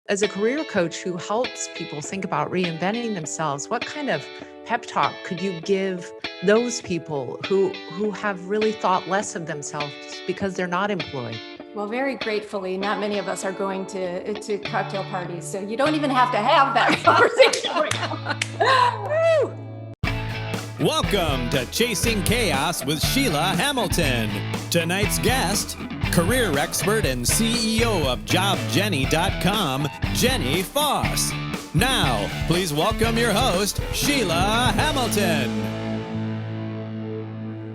As a career coach who helps people think about reinventing themselves, what kind of pep talk could you give those people who have really thought less of themselves because they're not employed? Well, very gratefully, not many of us are going to cocktail parties, so you don't even have to have that conversation right now. Welcome to Chasing Chaos with Sheila Hamilton. Tonight's guest, career expert and CEO of JobJenny.com, Jenny Foss. Now, please welcome your host, Sheila Hamilton.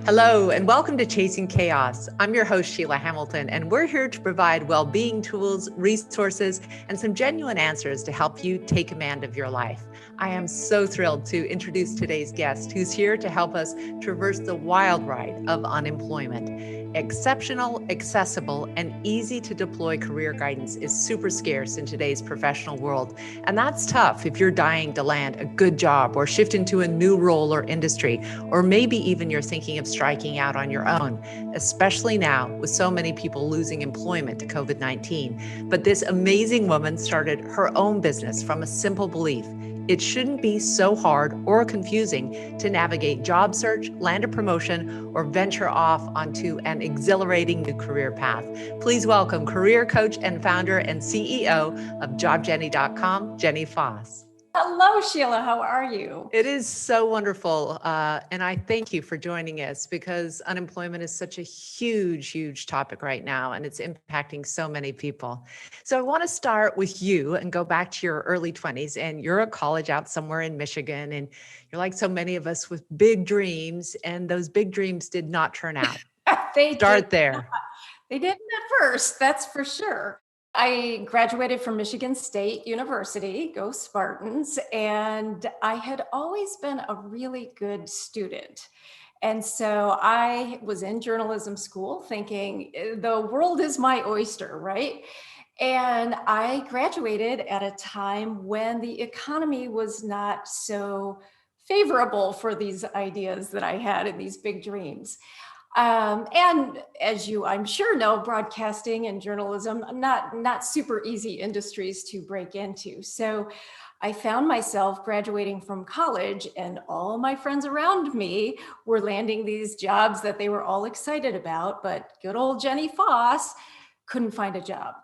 Hello, and welcome to Chasing Chaos. I'm your host, Sheila Hamilton, and we're here to provide well-being tools, resources, and some genuine answers to help you take command of your life. I am so thrilled to introduce today's guest, who's here to help us traverse the wild ride of unemployment. Exceptional, accessible, and easy to deploy career guidance is super scarce in today's professional world. And that's tough if you're dying to land a good job or shift into a new role or industry, or maybe even you're thinking of striking out on your own, especially now with so many people losing employment to COVID-19. But this amazing woman started her own business from a simple belief. It shouldn't be so hard or confusing to navigate job search, land a promotion, or venture off onto an exhilarating new career path. Please welcome career coach and founder and CEO of JobJenny.com, Jenny Foss. Hello, Sheila. How are you? It is so wonderful. And I thank you for joining us because unemployment is such a huge, huge topic right now, and it's impacting so many people. So I want to start with you and go back to your early 20s, and you're at college out somewhere in Michigan, and you're like so many of us with big dreams, and those big dreams did not turn out. Start there. They didn't at first, that's for sure. I graduated from Michigan State University, go Spartans, and I had always been a really good student. And so I was in journalism school thinking the world is my oyster, right? And I graduated at a time when the economy was not so favorable for these ideas that I had and these big dreams. And as you, I'm sure know, broadcasting and journalism, not super easy industries to break into. So I found myself graduating from college, and all my friends around me were landing these jobs that they were all excited about, but good old Jenny Foss couldn't find a job.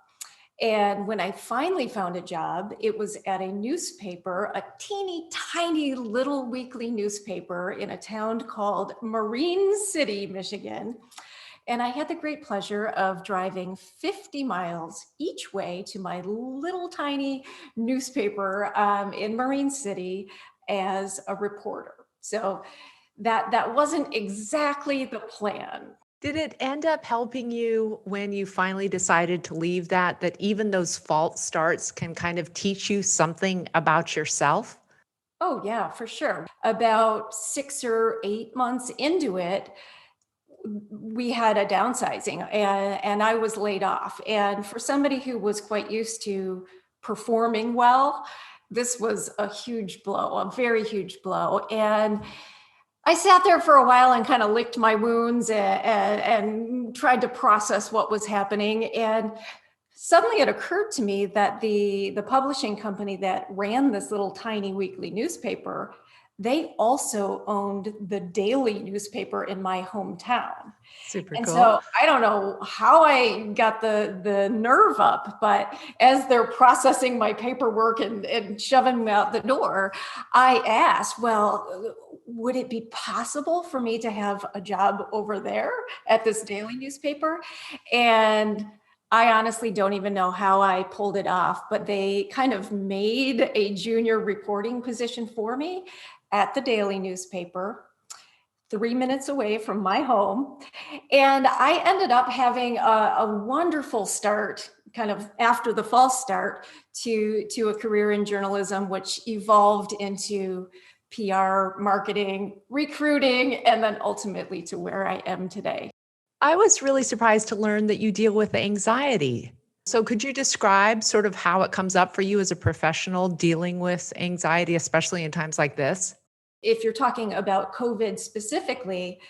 And when I finally found a job, it was at a newspaper, a teeny tiny little weekly newspaper in a town called Marine City, Michigan. And I had the great pleasure of driving 50 miles each way to my little tiny newspaper in Marine City as a reporter. So that wasn't exactly the plan. Did it end up helping you when you finally decided to leave that even those false starts can kind of teach you something about yourself? Oh, yeah, for sure. About 6 or 8 months into it, we had a downsizing and I was laid off. And for somebody who was quite used to performing well, this was a huge blow, a very huge blow. And I sat there for a while and kind of licked my wounds and tried to process what was happening. And suddenly it occurred to me that the publishing company that ran this little tiny weekly newspaper, they also owned the daily newspaper in my hometown. Super And cool. so I don't know how I got the nerve up, but as they're processing my paperwork and shoving me out the door, I asked, well, would it be possible for me to have a job over there at this daily newspaper? And I honestly don't even know how I pulled it off, but they kind of made a junior reporting position for me at the daily newspaper, 3 minutes away from my home. And I ended up having a wonderful start, kind of after the false start, to a career in journalism, which evolved into PR, marketing, recruiting, and then ultimately to where I am today. I was really surprised to learn that you deal with anxiety. So could you describe sort of how it comes up for you as a professional dealing with anxiety, especially in times like this? If you're talking about COVID specifically,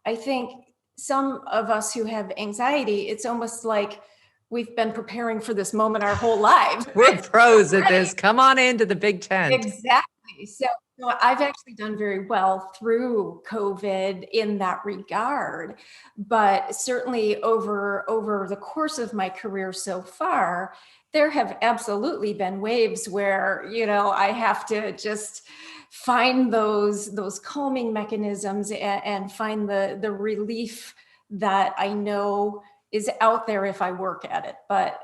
I think some of us who have anxiety, it's almost like we've been preparing for this moment our whole lives. We're pros at this. Come on into the big tent. Exactly. So I've actually done very well through COVID in that regard, but certainly over the course of my career so far, there have absolutely been waves where, I have to just find those calming mechanisms and find the relief that I know is out there if I work at it. But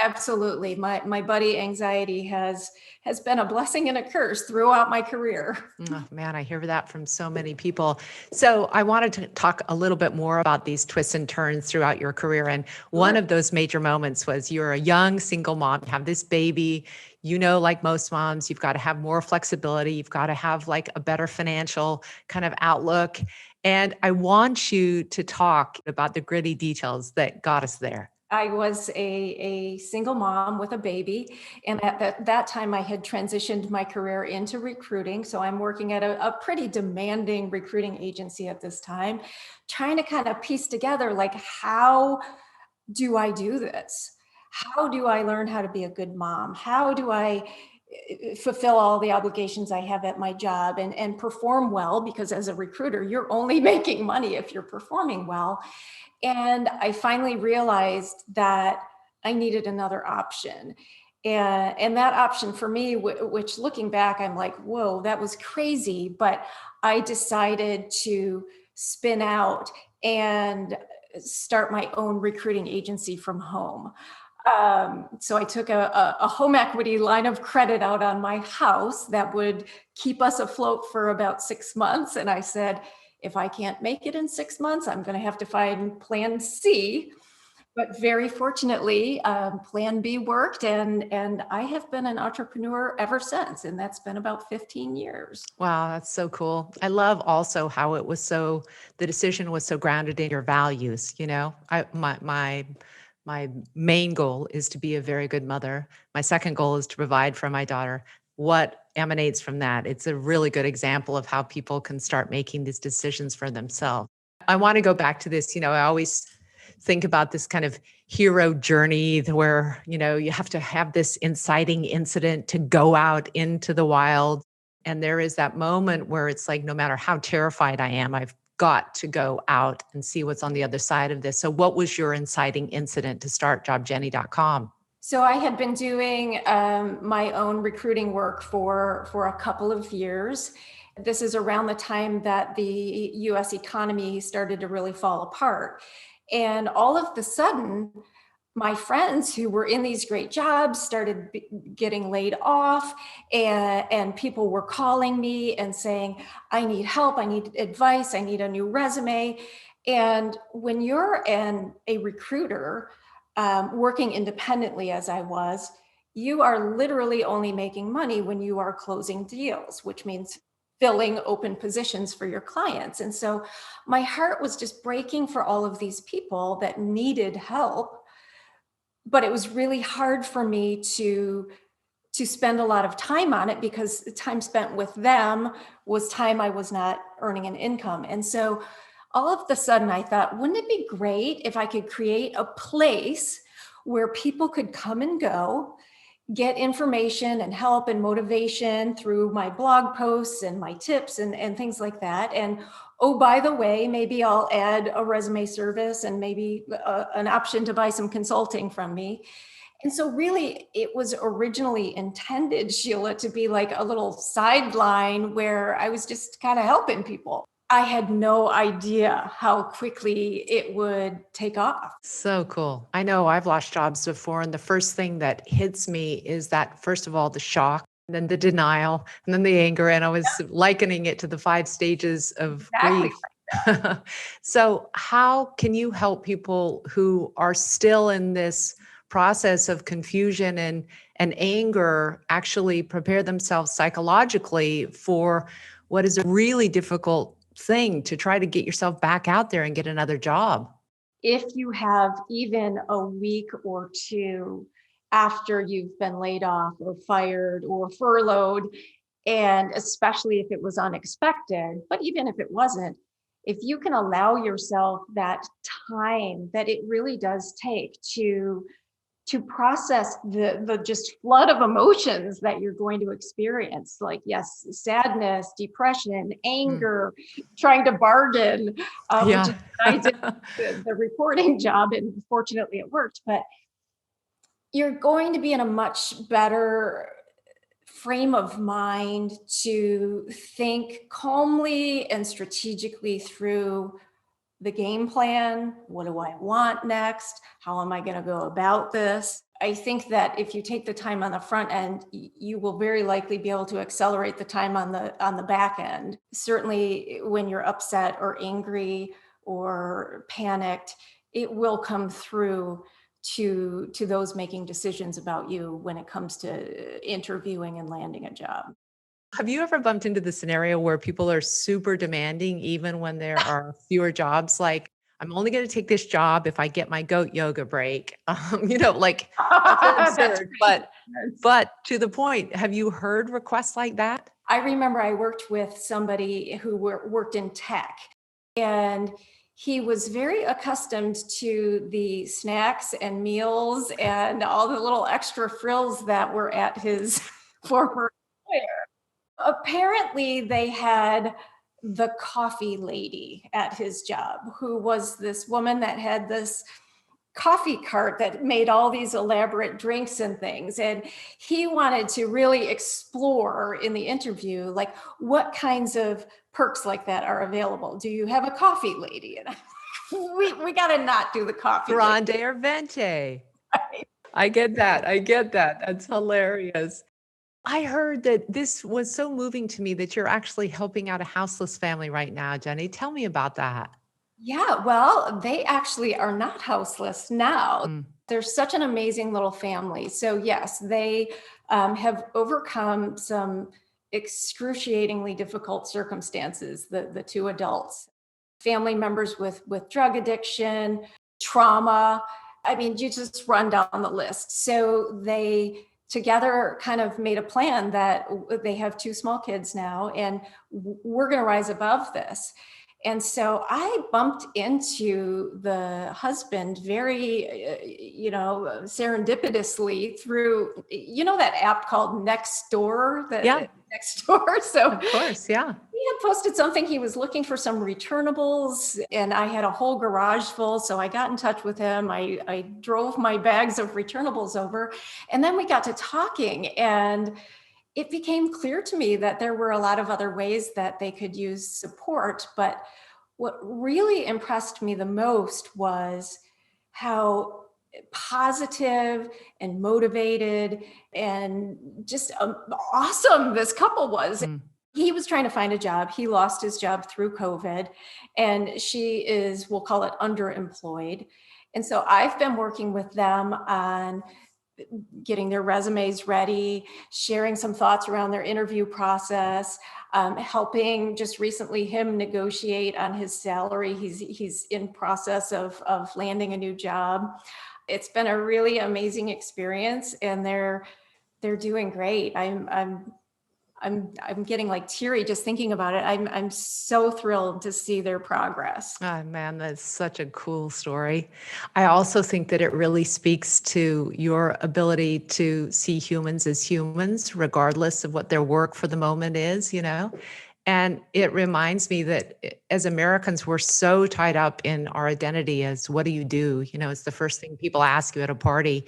absolutely, my buddy anxiety has been a blessing and a curse throughout my career. Oh, man, I hear that from so many people. So I wanted to talk a little bit more about these twists and turns throughout your career. And one of those major moments was you're a young single mom, you have this baby, like most moms, you've got to have more flexibility. You've got to have like a better financial kind of outlook. And I want you to talk about the gritty details that got us there. I was a single mom with a baby. And at that time, I had transitioned my career into recruiting. So I'm working at a pretty demanding recruiting agency at this time, trying to kind of piece together, like, how do I do this? How do I learn how to be a good mom? How do I fulfill all the obligations I have at my job and perform well? Because as a recruiter, you're only making money if you're performing well. And I finally realized that I needed another option. And that option for me, which looking back, I'm like, whoa, that was crazy. But I decided to spin out and start my own recruiting agency from home. So I took a home equity line of credit out on my house that would keep us afloat for about 6 months. And I said, if I can't make it in 6 months, I'm going to have to find plan C. But very fortunately, plan B worked, and I have been an entrepreneur ever since. And that's been about 15 years. Wow, that's so cool. I love also how the decision was so grounded in your values. My main goal is to be a very good mother. My second goal is to provide for my daughter. What emanates from that? It's a really good example of how people can start making these decisions for themselves. I want to go back to this. I always think about this kind of hero journey where, you have to have this inciting incident to go out into the wild. And there is that moment where it's like, no matter how terrified I am, I've got to go out and see what's on the other side of this. So what was your inciting incident to start jobjenny.com? So I had been doing my own recruiting work for a couple of years. This is around the time that the US economy started to really fall apart. And all of the sudden, my friends who were in these great jobs started getting laid off, and people were calling me and saying, I need help, I need advice, I need a new resume. And when you're a recruiter, working independently as I was, you are literally only making money when you are closing deals, which means filling open positions for your clients. And so my heart was just breaking for all of these people that needed help. But it was really hard for me to spend a lot of time on it, because the time spent with them was time I was not earning an income. And so all of a sudden I thought, wouldn't it be great if I could create a place where people could come and go, get information and help and motivation through my blog posts and my tips and things like that. And oh, by the way, maybe I'll add a resume service and maybe an option to buy some consulting from me. And so really, it was originally intended, Sheila, to be like a little sideline where I was just kind of helping people. I had no idea how quickly it would take off. So cool. I know I've lost jobs before, and the first thing that hits me is that, first of all, the shock, and then the denial, and then the anger. And I was likening it to the 5 stages of grief. So how can you help people who are still in this process of confusion and anger actually prepare themselves psychologically for what is a really difficult thing to try to get yourself back out there and get another job? If you have even a week or two after you've been laid off or fired or furloughed, and especially if it was unexpected, but even if it wasn't, if you can allow yourself that time that it really does take to process the just flood of emotions that you're going to experience, like, yes, sadness, depression, anger, trying to bargain, which is Yeah. what I did the reporting job, and fortunately it worked. But you're going to be in a much better frame of mind to think calmly and strategically through the game plan. What do I want next? How am I going to go about this? I think that if you take the time on the front end, you will very likely be able to accelerate the time on the back end. Certainly when you're upset or angry or panicked, it will come through to those making decisions about you when it comes to interviewing and landing a job. Have you ever bumped into the scenario where people are super demanding, even when there are fewer jobs? Like, I'm only going to take this job if I get my goat yoga break. Like, that's That's absurd. right. But to the point, have you heard requests like that? I remember I worked with somebody who worked in tech, and he was very accustomed to the snacks and meals and all the little extra frills that were at his former employer. Apparently, they had the coffee lady at his job, who was this woman that had this coffee cart that made all these elaborate drinks and things. And he wanted to really explore in the interview, like, what kinds of perks like that are available. Do you have a coffee lady? And we got to not do the coffee Grande lady. or venti? Right? I get that. I get that. That's hilarious. I heard that this was so moving to me that you're actually helping out a houseless family right now, Jenny. Tell me about that. Yeah, well, they actually are not houseless now. Mm. They're such an amazing little family. So yes, they have overcome some excruciatingly difficult circumstances, the two adults, family members with drug addiction, trauma. I mean, you just run down the list. So they together kind of made a plan that they have two small kids now, and we're going to rise above this. And so I bumped into the husband very, serendipitously through, that app called Nextdoor, Yeah. Nextdoor. So Of course. Yeah. he had posted something. He was looking for some returnables, and I had a whole garage full. So I got in touch with him. I drove my bags of returnables over, and then we got to talking, and it became clear to me that there were a lot of other ways that they could use support. But what really impressed me the most was how positive and motivated and just awesome this couple was. Mm. He was trying to find a job. He lost his job through COVID, and she is, we'll call it, underemployed. And so I've been working with them on getting their resumes ready, sharing some thoughts around their interview process, helping just recently him negotiate on his salary. He's in process of landing a new job. It's been a really amazing experience, and they're doing great. I'm getting like teary just thinking about it. I'm so thrilled to see their progress. Oh, man, that's such a cool story. I also think that it really speaks to your ability to see humans as humans, regardless of what their work for the moment is, And it reminds me that as Americans, we're so tied up in our identity as what do you do? It's the first thing people ask you at a party.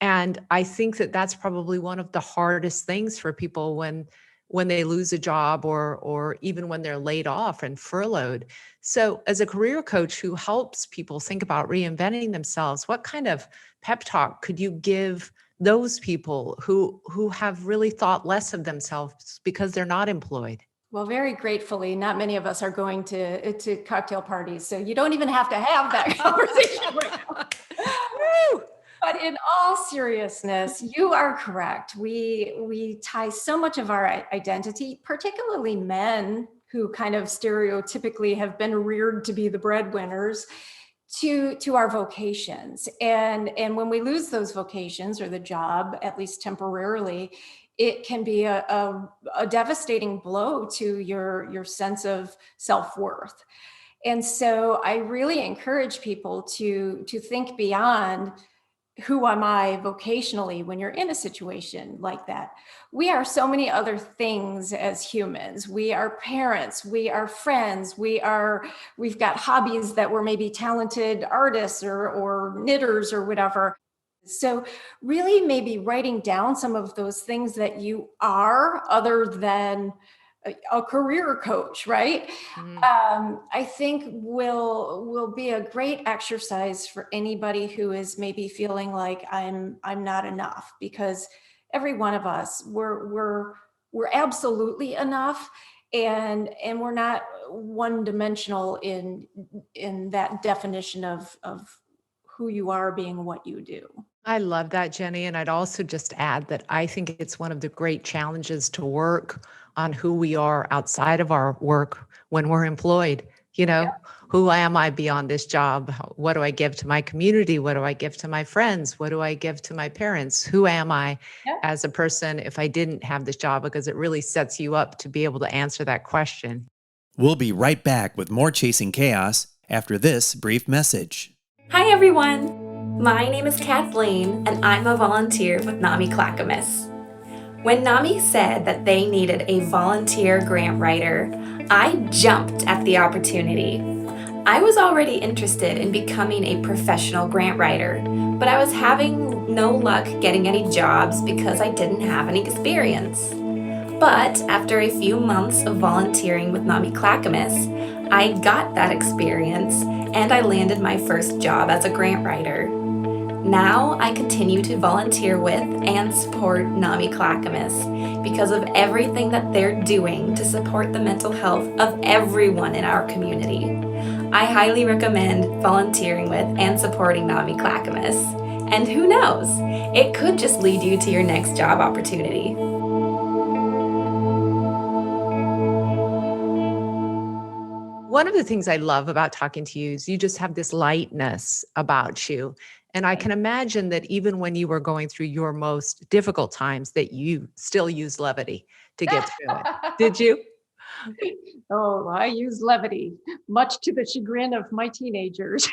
And I think that that's probably one of the hardest things for people when they lose a job or even when they're laid off and furloughed. So as a career coach who helps people think about reinventing themselves, what kind of pep talk could you give those people who have really thought less of themselves because they're not employed? Well, very gratefully, not many of us are going to cocktail parties, so you don't even have to have that conversation right now. Woo! But in all seriousness, you are correct. We tie so much of our identity, particularly men who kind of stereotypically have been reared to be the breadwinners, to our vocations. And when we lose those vocations or the job, at least temporarily, it can be a devastating blow to your sense of self-worth. And so I really encourage people to think beyond who am I vocationally when you're in a situation like that. We are so many other things as humans. We are parents, we are friends, we've got hobbies that we're maybe talented artists or knitters or whatever. So really maybe writing down some of those things that you are other than a career coach, right? I think will be a great exercise for anybody who is maybe feeling like I'm not enough, because every one of us we're absolutely enough, and we're not one dimensional in that definition of who you are being what you do. I love that, Jenny. And I'd also just add that I think it's one of the great challenges to work on who we are outside of our work when we're employed. Who am I beyond this job? What do I give to my community? What do I give to my friends? What do I give to my parents? Who am I as a person if I didn't have this job? Because it really sets you up to be able to answer that question. We'll be right back with more Chasing Chaos after this brief message. Hi everyone! My name is Kathleen and I'm a volunteer with NAMI Clackamas. When NAMI said that they needed a volunteer grant writer, I jumped at the opportunity. I was already interested in becoming a professional grant writer, but I was having no luck getting any jobs because I didn't have any experience. But after a few months of volunteering with NAMI Clackamas, I got that experience and I landed my first job as a grant writer. Now I continue to volunteer with and support NAMI Clackamas because of everything that they're doing to support the mental health of everyone in our community. I highly recommend volunteering with and supporting NAMI Clackamas. And who knows, it could just lead you to your next job opportunity. One of the things I love about talking to you is you just have this lightness about you. And I can imagine that even when you were going through your most difficult times, that you still use levity to get through it. Did you? Oh, I use levity, much to the chagrin of my teenagers.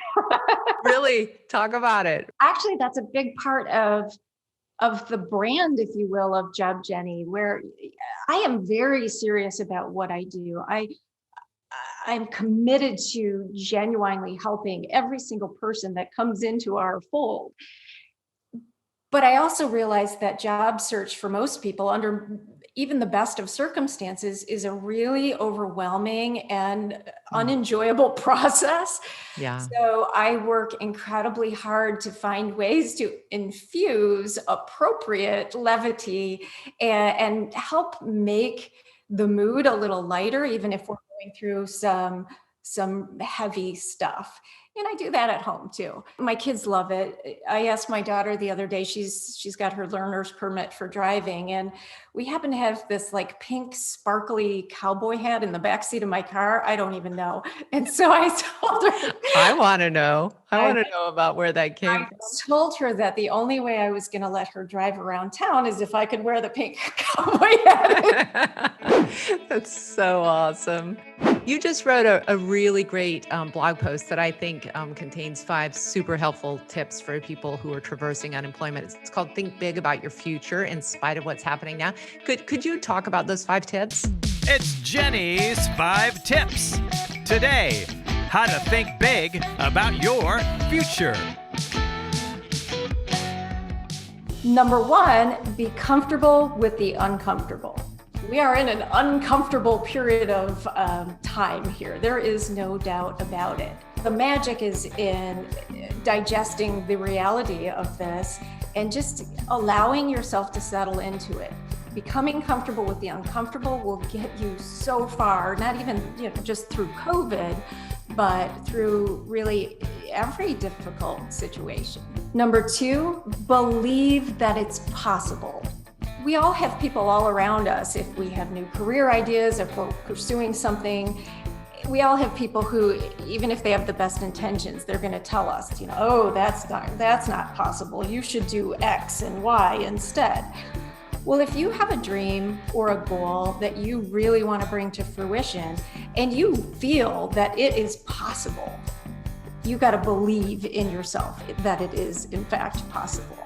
Really? Talk about it. Actually, that's a big part of the brand, if you will, of Job Jenny, where I am very serious about what I do. I'm committed to genuinely helping every single person that comes into our fold. But I also realize that job search for most people, under even the best of circumstances, is a really overwhelming and unenjoyable process. Yeah. So I work incredibly hard to find ways to infuse appropriate levity and help make the mood a little lighter, even if we're going through some heavy stuff. And I do that at home too. My kids love it. I asked my daughter the other day, she's got her learner's permit for driving, and we happen to have this like pink sparkly cowboy hat in the backseat of my car. I don't even know. And so I told her, I want to know. I want to know about where that came from. I told her that the only way I was going to let her drive around town is if I could wear the pink cowboy hat. That's so awesome. You just wrote a really great blog post that I think contains 5 super helpful tips for people who are traversing unemployment. It's called Think Big About Your Future in Spite of What's Happening Now. Could you talk about those 5 tips? It's Jenny's 5 tips. Today, how to think big about your future. Number 1, be comfortable with the uncomfortable. We are in an uncomfortable period of time here. There is no doubt about it. The magic is in digesting the reality of this and just allowing yourself to settle into it. Becoming comfortable with the uncomfortable will get you so far, not even just through COVID, but through really every difficult situation. Number 2, believe that it's possible. We all have people all around us. If we have new career ideas, if we're pursuing something, we all have people who, even if they have the best intentions, they're going to tell us, oh, that's not possible. You should do X and Y instead. Well, if you have a dream or a goal that you really want to bring to fruition and you feel that it is possible, you got to believe in yourself that it is in fact possible.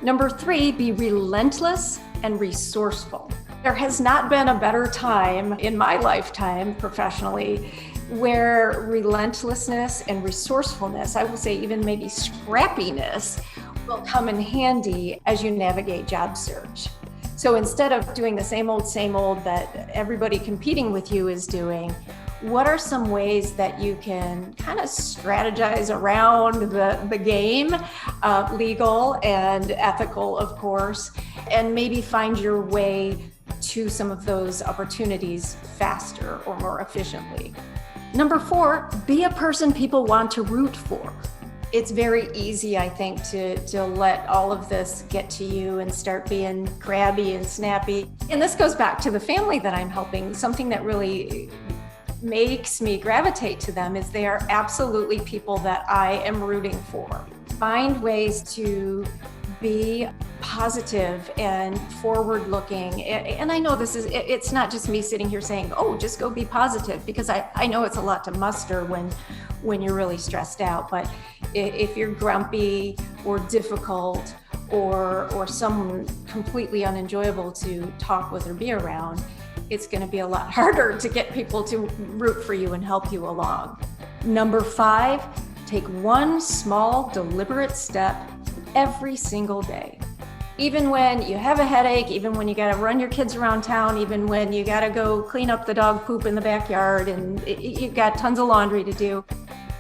Number 3, be relentless and resourceful. There has not been a better time in my lifetime professionally where relentlessness and resourcefulness, I will say even maybe scrappiness, will come in handy as you navigate job search. So instead of doing the same old that everybody competing with you is doing, what are some ways that you can kind of strategize around the game, legal and ethical, of course, and maybe find your way to some of those opportunities faster or more efficiently? Number 4, be a person people want to root for. It's very easy, I think, to let all of this get to you and start being crabby and snappy. And this goes back to the family that I'm helping. Something that really makes me gravitate to them is they are absolutely people that I am rooting for. Find ways to be positive and forward-looking. And I know it's not just me sitting here saying, oh, just go be positive, because I know it's a lot to muster when you're really stressed out. But if you're grumpy or difficult or someone completely unenjoyable to talk with or be around, it's going to be a lot harder to get people to root for you and help you along. Number 5, take one small, deliberate step every single day. Even when you have a headache, even when you got to run your kids around town, even when you got to go clean up the dog poop in the backyard and you've got tons of laundry to do.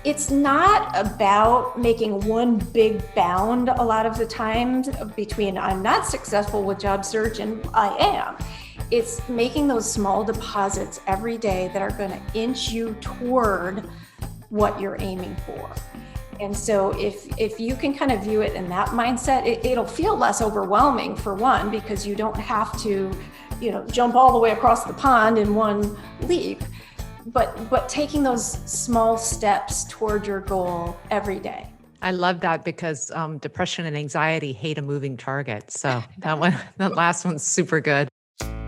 It's not about making one big bound a lot of the times between I'm not successful with job search and I am. It's making those small deposits every day that are going to inch you toward what you're aiming for. And so if you can kind of view it in that mindset, it'll feel less overwhelming, for one, because you don't have to, jump all the way across the pond in one leap. But taking those small steps toward your goal every day. I love that because depression and anxiety hate a moving target. So that last one's super good.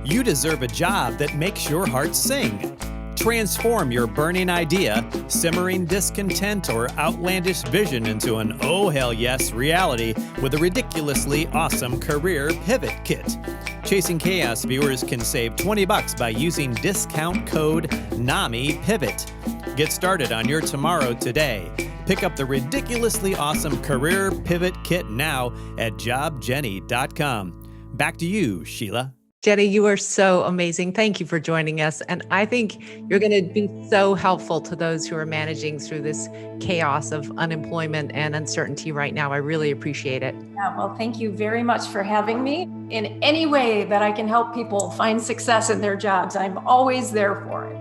You deserve a job that makes your heart sing. Transform your burning idea, simmering discontent, or outlandish vision into an oh hell yes reality with a ridiculously awesome career pivot kit. Chasing Chaos viewers can save $20 by using discount code NAMIPIVOT. Get started on your tomorrow today. Pick up the ridiculously awesome career pivot kit now at jobjenny.com. Back to you, Sheila. Jenny, you are so amazing. Thank you for joining us. And I think you're going to be so helpful to those who are managing through this chaos of unemployment and uncertainty right now. I really appreciate it. Yeah, well, thank you very much for having me. In any way that I can help people find success in their jobs, I'm always there for it.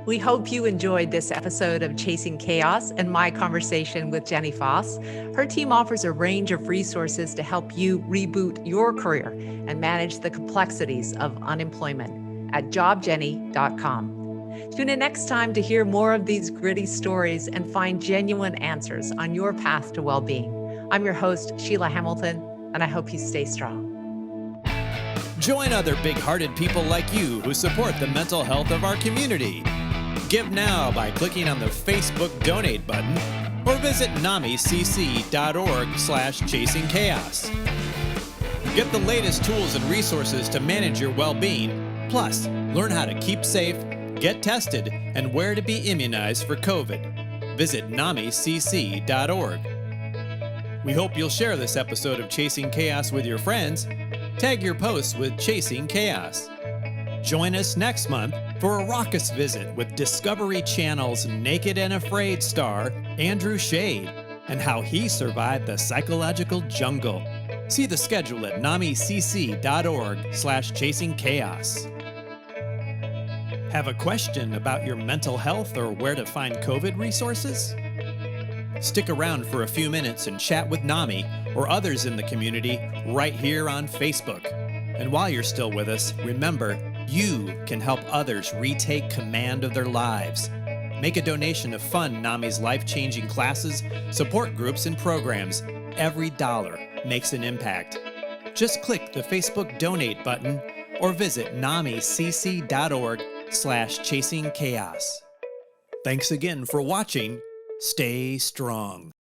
We hope you enjoyed this episode of Chasing Chaos and my conversation with Jenny Foss. Her team offers a range of resources to help you reboot your career and manage the complexities of unemployment at jobjenny.com. Tune in next time to hear more of these gritty stories and find genuine answers on your path to well-being. I'm your host, Sheila Hamilton, and I hope you stay strong. Join other big-hearted people like you who support the mental health of our community. Give now by clicking on the Facebook donate button or visit namicc.org/chasingchaos. Get the latest tools and resources to manage your well-being, plus learn how to keep safe, get tested, and where to be immunized for COVID. Visit namicc.org. We hope you'll share this episode of Chasing Chaos with your friends. Tag your posts with Chasing Chaos. Join us next month for a raucous visit with Discovery Channel's Naked and Afraid star, Andrew Shade, and how he survived the psychological jungle. See the schedule at namicc.org/chasingchaos. Have a question about your mental health or where to find COVID resources? Stick around for a few minutes and chat with Nami or others in the community right here on Facebook. And while you're still with us, remember, you can help others retake command of their lives. Make a donation to fund NAMI's life-changing classes, support groups, and programs. Every dollar makes an impact. Just click the Facebook donate button or visit namicc.org/chasingchaos. Thanks again for watching. Stay strong.